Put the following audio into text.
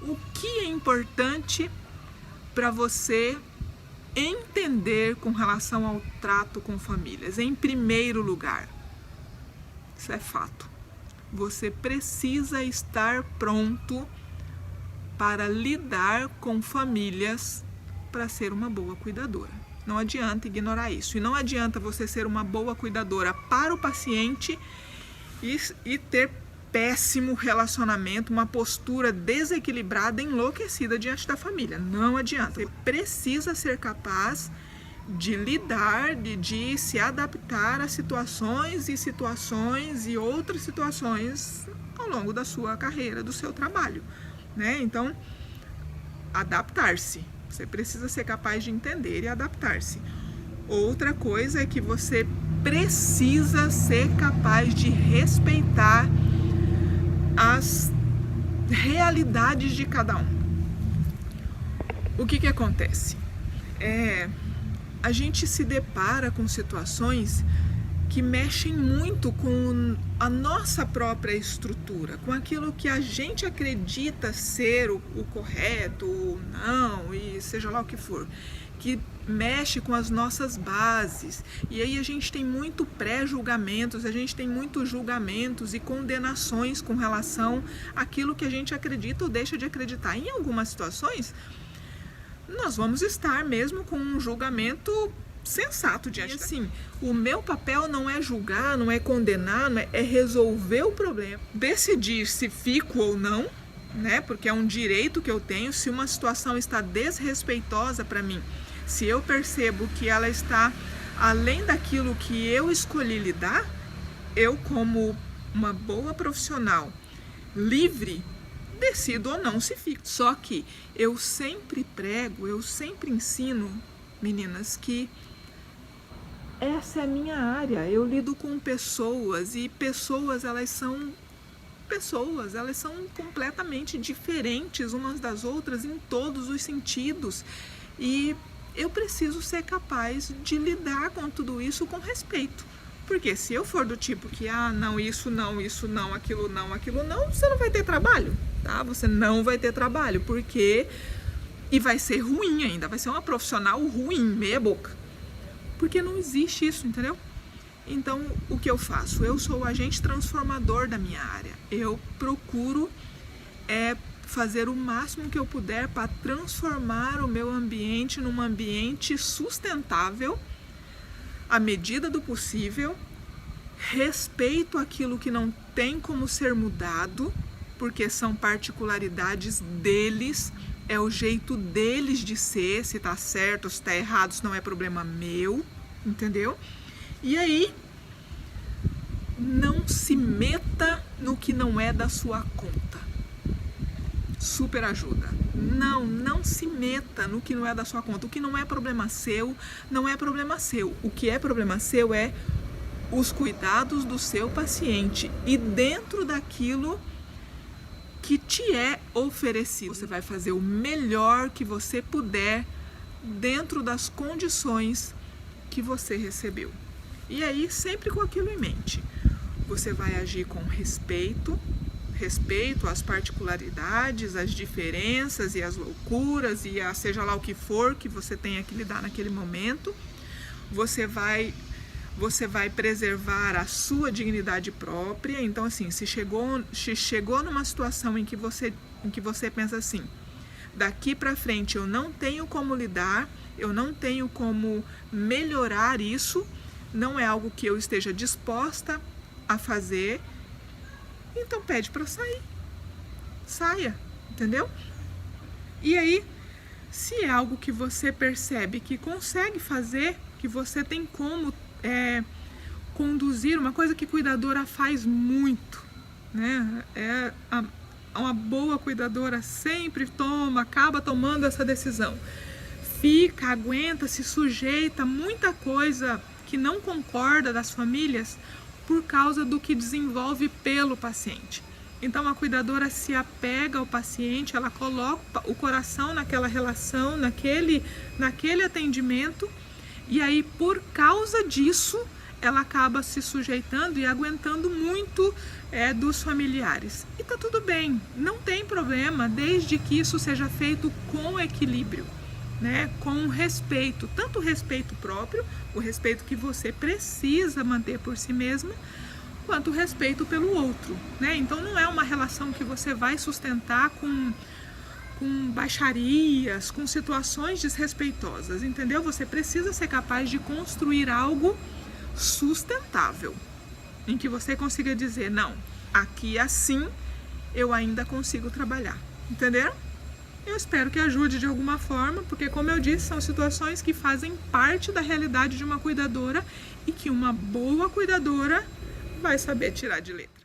o que é importante para você entender com relação ao trato com famílias? Em primeiro lugar, isso é fato, você precisa estar pronto para lidar com famílias para ser uma boa cuidadora. Não adianta ignorar isso. E não adianta você ser uma boa cuidadora para o paciente e ter péssimo relacionamento, uma postura desequilibrada, enlouquecida diante da família. Não adianta. Você precisa ser capaz de lidar, de se adaptar a situações e outras situações ao longo da sua carreira, do seu trabalho, né? Então, adaptar-se. Você precisa ser capaz de entender e adaptar-se. Outra coisa é que você precisa ser capaz de respeitar as realidades de cada um. O que acontece? A gente se depara com situações que mexem muito com a nossa própria estrutura, com aquilo que a gente acredita ser o correto, ou não, e seja lá o que for, que mexe com as nossas bases. E aí a gente tem muito pré-julgamentos, a gente tem muitos julgamentos e condenações com relação àquilo que a gente acredita ou deixa de acreditar. Em algumas situações, nós vamos estar mesmo com um julgamento sensato diante assim, o meu papel não é julgar, não é condenar, é resolver o problema, decidir se fico ou não, né? Porque é um direito que eu tenho. Se uma situação está desrespeitosa para mim, se eu percebo que ela está além daquilo que eu escolhi lidar, eu, como uma boa profissional livre, decido ou não se fico. Só que eu sempre prego, eu sempre ensino, meninas, que essa é a minha área. Eu lido com pessoas e pessoas, elas são completamente diferentes umas das outras em todos os sentidos. E eu preciso ser capaz de lidar com tudo isso com respeito. Porque se eu for do tipo que, não, isso não, aquilo não, você não vai ter trabalho, tá? Você não vai ter trabalho, porque... E vai ser ruim ainda, vai ser uma profissional ruim, meia boca. Porque não existe isso, entendeu? Então, o que eu faço? Eu sou o agente transformador da minha área. Eu procuro fazer o máximo que eu puder para transformar o meu ambiente num ambiente sustentável, à medida do possível. Respeito aquilo que não tem como ser mudado, porque são particularidades deles, é o jeito deles de ser. Se tá certo, se tá errado, isso não é problema meu, entendeu? E aí, não se meta no que não é da sua conta. Super ajuda. Não se meta no que não é da sua conta. O que não é problema seu, não é problema seu. O que é problema seu é os cuidados do seu paciente e dentro daquilo que te é oferecido. Você vai fazer o melhor que você puder dentro das condições que você recebeu. E aí, sempre com aquilo em mente. Você vai agir com respeito às particularidades, às diferenças e às loucuras e a seja lá o que for que você tenha que lidar naquele momento. Você vai preservar a sua dignidade própria. Então, assim, se chegou numa situação em que você pensa assim, daqui para frente eu não tenho como lidar, eu não tenho como melhorar isso, não é algo que eu esteja disposta a fazer, então pede para sair. Saia, entendeu? E aí, se é algo que você percebe que consegue fazer, que você tem como conduzir, uma coisa que cuidadora faz muito, né? Uma boa cuidadora sempre acaba tomando essa decisão. Aguenta, se sujeita a muita coisa que não concorda das famílias por causa do que desenvolve pelo paciente. Então a cuidadora se apega ao paciente, ela coloca o coração naquela relação, naquele atendimento. E aí, por causa disso, ela acaba se sujeitando e aguentando muito dos familiares. E tá tudo bem, não tem problema, desde que isso seja feito com equilíbrio, né? Com respeito, tanto o respeito próprio, o respeito que você precisa manter por si mesma, quanto o respeito pelo outro, né? Então não é uma relação que você vai sustentar com baixarias, com situações desrespeitosas, entendeu? Você precisa ser capaz de construir algo sustentável, em que você consiga dizer, não, aqui assim eu ainda consigo trabalhar, entenderam? Eu espero que ajude de alguma forma, porque como eu disse, são situações que fazem parte da realidade de uma cuidadora e que uma boa cuidadora vai saber tirar de letra.